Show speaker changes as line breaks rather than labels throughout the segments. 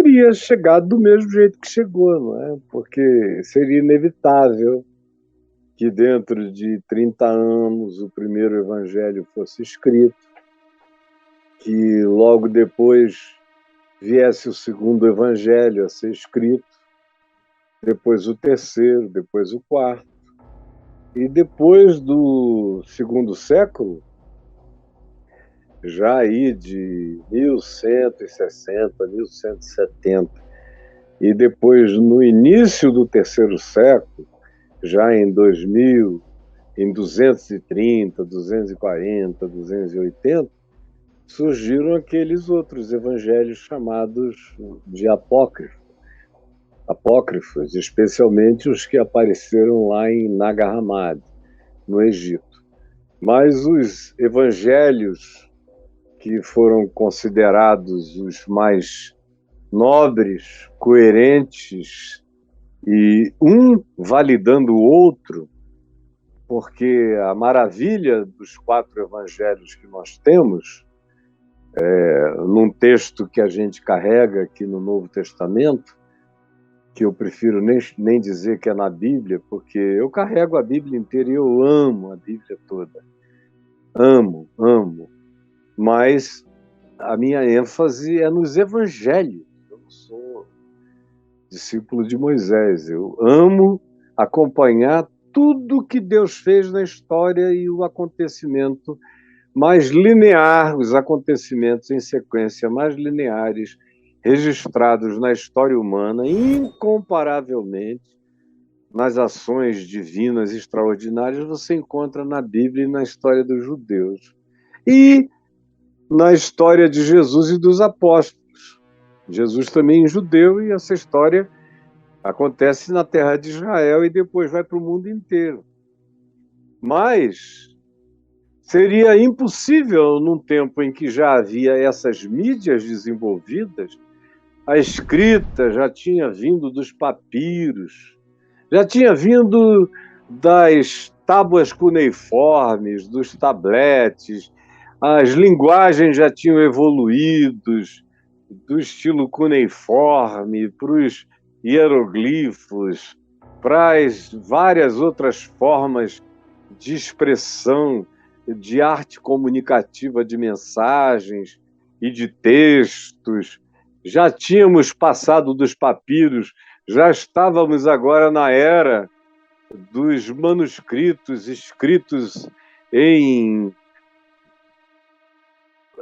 teria chegado do mesmo jeito que chegou, não é? Porque seria inevitável que dentro de 30 anos o primeiro evangelho fosse escrito, que logo depois viesse o segundo evangelho a ser escrito, depois o terceiro, depois o quarto. E depois do segundo século, já aí de 1160, 1170, e depois no início do terceiro século, já em 2000, em 230, 240, 280, surgiram aqueles outros evangelhos chamados de apócrifos, especialmente os que apareceram lá em Nag Hammadi, no Egito. Mas os evangelhos que foram considerados os mais nobres, coerentes, e um validando o outro, porque a maravilha dos 4 evangelhos que nós temos, num texto que a gente carrega aqui no Novo Testamento, que eu prefiro nem dizer que é na Bíblia, porque eu carrego a Bíblia inteira e eu amo a Bíblia toda. Amo. Mas a minha ênfase é nos evangelhos. Eu não sou discípulo de Moisés. Eu amo acompanhar tudo que Deus fez na história e o acontecimento mais linear, os acontecimentos em sequência mais lineares registrados na história humana, incomparavelmente nas ações divinas extraordinárias, você encontra na Bíblia e na história dos judeus. E na história de Jesus e dos apóstolos. Jesus também é judeu e essa história acontece na terra de Israel e depois vai para o mundo inteiro. Mas seria impossível, num tempo em que já havia essas mídias desenvolvidas, a escrita já tinha vindo dos papiros, já tinha vindo das tábuas cuneiformes, dos tabletes, as linguagens já tinham evoluído do estilo cuneiforme para os hieroglifos, para as várias outras formas de expressão, de arte comunicativa de mensagens e de textos. Já tínhamos passado dos papiros, já estávamos agora na era dos manuscritos escritos em,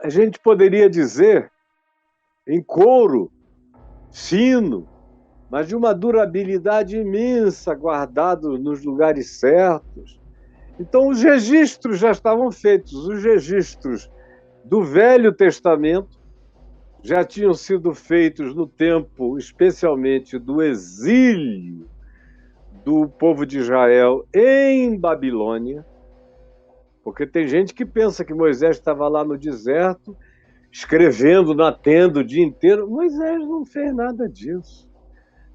a gente poderia dizer, em couro fino, mas de uma durabilidade imensa, guardado nos lugares certos. Então, os registros já estavam feitos. Os registros do Velho Testamento já tinham sido feitos no tempo, especialmente do exílio do povo de Israel em Babilônia, porque tem gente que pensa que Moisés estava lá no deserto, escrevendo na tenda o dia inteiro. Moisés não fez nada disso.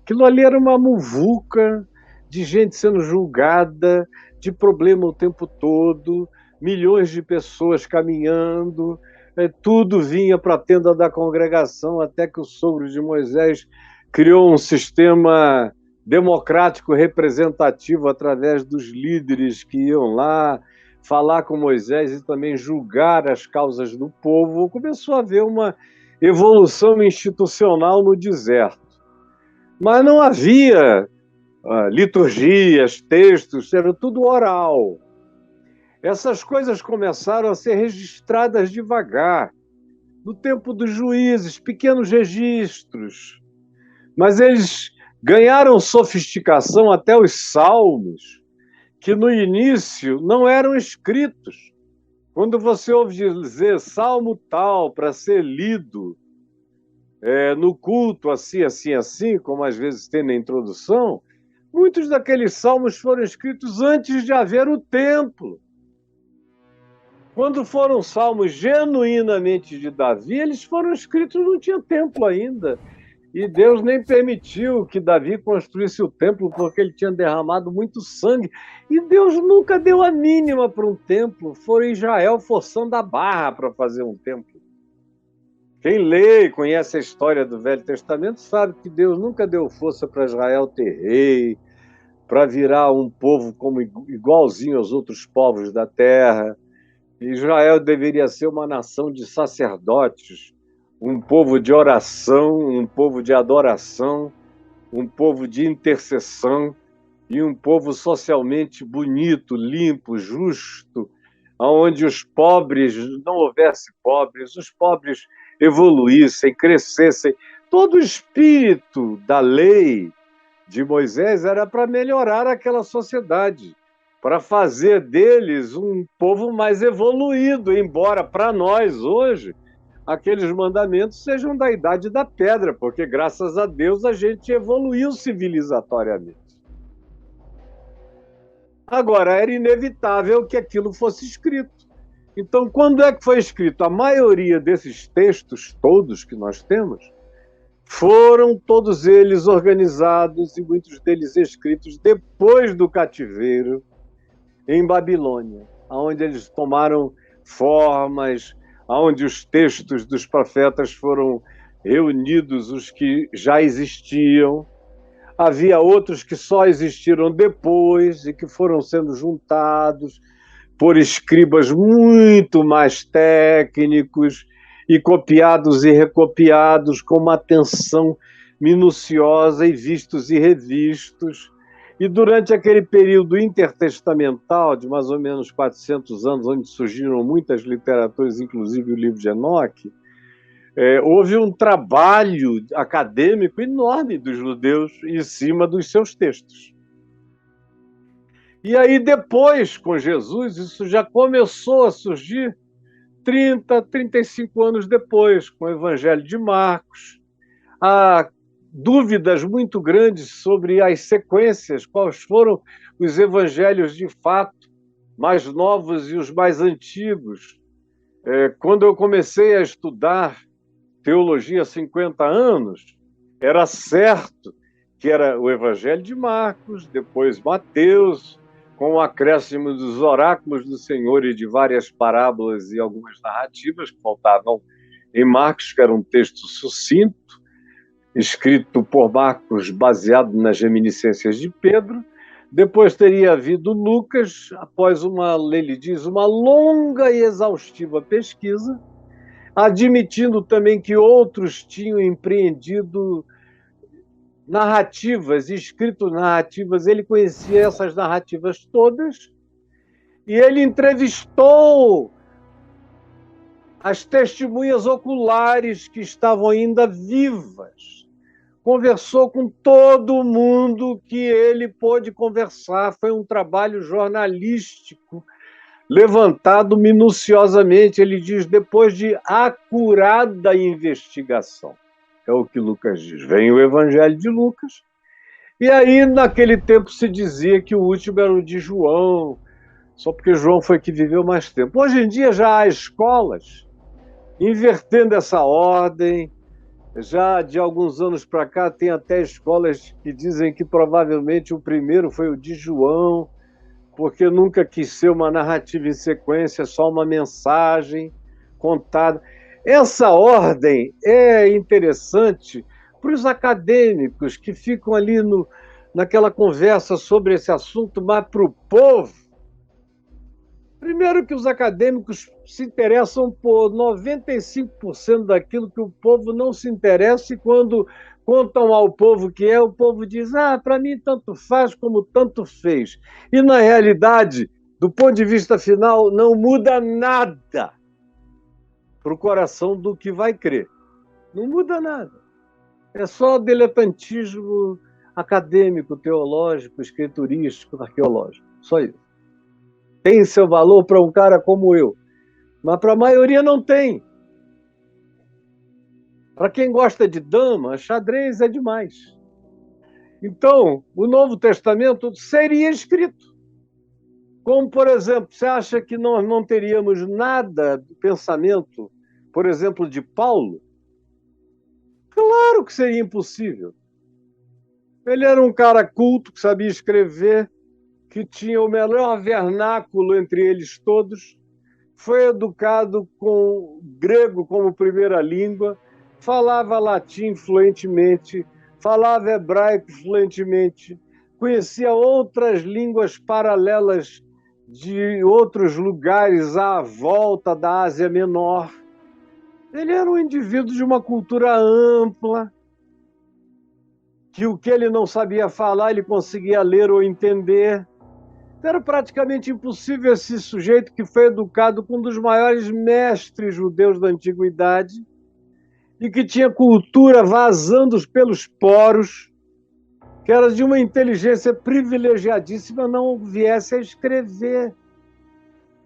Aquilo ali era uma muvuca de gente sendo julgada, de problema o tempo todo, milhões de pessoas caminhando, tudo vinha para a tenda da congregação, até que o sogro de Moisés criou um sistema democrático representativo através dos líderes que iam lá falar com Moisés e também julgar as causas do povo. Começou a haver uma evolução institucional no deserto. Mas não havia liturgias, textos, era tudo oral. Essas coisas começaram a ser registradas devagar, no tempo dos juízes, pequenos registros. Mas eles ganharam sofisticação até os salmos, que no início não eram escritos. Quando você ouve dizer salmo tal para ser lido no culto, assim, como às vezes tem na introdução, muitos daqueles salmos foram escritos antes de haver o templo. Quando foram salmos genuinamente de Davi, eles foram escritos, não tinha templo ainda. E Deus nem permitiu que Davi construísse o templo, porque ele tinha derramado muito sangue. E Deus nunca deu a mínima para um templo. Foi Israel forçando a barra para fazer um templo. Quem lê e conhece a história do Velho Testamento sabe que Deus nunca deu força para Israel ter rei, para virar um povo como igualzinho aos outros povos da terra. Israel deveria ser uma nação de sacerdotes, um povo de oração, um povo de adoração, um povo de intercessão e um povo socialmente bonito, limpo, justo, onde os pobres, não houvesse pobres, os pobres evoluíssem, crescessem. Todo o espírito da lei de Moisés era para melhorar aquela sociedade, para fazer deles um povo mais evoluído, embora para nós hoje aqueles mandamentos sejam da idade da pedra, porque graças a Deus a gente evoluiu civilizatoriamente. Agora, era inevitável que aquilo fosse escrito. Então, quando é que foi escrito? A maioria desses textos, todos que nós temos, foram todos eles organizados e muitos deles escritos depois do cativeiro em Babilônia, onde eles tomaram formas, onde os textos dos profetas foram reunidos, os que já existiam. Havia outros que só existiram depois e que foram sendo juntados por escribas muito mais técnicos e copiados e recopiados com uma atenção minuciosa e vistos e revistos. E durante aquele período intertestamental, de mais ou menos 400 anos, onde surgiram muitas literaturas, inclusive o livro de Enoque, houve um trabalho acadêmico enorme dos judeus em cima dos seus textos. E aí depois, com Jesus, isso já começou a surgir 30, 35 anos depois, com o Evangelho de Marcos. Há dúvidas muito grandes sobre as sequências, quais foram os evangelhos de fato mais novos e os mais antigos. Quando eu comecei a estudar teologia há 50 anos, era certo que era o Evangelho de Marcos, depois Mateus, com o acréscimo dos oráculos do Senhor e de várias parábolas e algumas narrativas que faltavam em Marcos, que era um texto sucinto, escrito por Marcos, baseado nas reminiscências de Pedro. Depois teria havido Lucas, após ele diz, uma longa e exaustiva pesquisa, admitindo também que outros tinham empreendido narrativas, escrito narrativas, ele conhecia essas narrativas todas, e ele entrevistou as testemunhas oculares que estavam ainda vivas, conversou com todo mundo que ele pôde conversar, foi um trabalho jornalístico, levantado minuciosamente, ele diz, depois de acurada investigação. É o que Lucas diz. Vem o Evangelho de Lucas, e aí, naquele tempo, se dizia que o último era o de João, só porque João foi que viveu mais tempo. Hoje em dia já há escolas invertendo essa ordem, já de alguns anos para cá tem até escolas que dizem que provavelmente o primeiro foi o de João, porque nunca quis ser uma narrativa em sequência, só uma mensagem contada. Essa ordem é interessante para os acadêmicos que ficam ali naquela conversa sobre esse assunto, mas para o povo, primeiro que os acadêmicos se interessam por 95% daquilo que o povo não se interessa, e quando contam ao povo que o povo diz, para mim tanto faz como tanto fez. E, na realidade, do ponto de vista final, não muda nada para o coração do que vai crer. Não muda nada. É só diletantismo acadêmico, teológico, escriturístico, arqueológico. Só isso. Tem seu valor para um cara como eu, mas para a maioria não tem. Para quem gosta de dama, xadrez é demais. Então, o Novo Testamento seria escrito. Como, por exemplo, você acha que nós não teríamos nada do pensamento, por exemplo, de Paulo? Claro que seria impossível. Ele era um cara culto, que sabia escrever, que tinha o melhor vernáculo entre eles todos, foi educado com grego como primeira língua, falava latim fluentemente, falava hebraico fluentemente, conhecia outras línguas paralelas de outros lugares à volta da Ásia Menor. Ele era um indivíduo de uma cultura ampla, que o que ele não sabia falar, ele conseguia ler ou entender. Era praticamente impossível esse sujeito que foi educado com um dos maiores mestres judeus da antiguidade e que tinha cultura vazando pelos poros, que era de uma inteligência privilegiadíssima, não viesse a escrever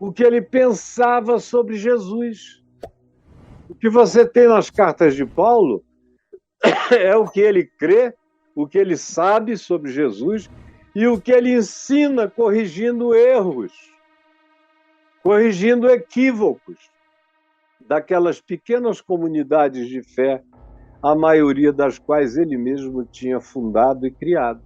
o que ele pensava sobre Jesus. O que você tem nas cartas de Paulo é o que ele crê, o que ele sabe sobre Jesus e o que ele ensina, corrigindo erros, corrigindo equívocos daquelas pequenas comunidades de fé, a maioria das quais ele mesmo tinha fundado e criado.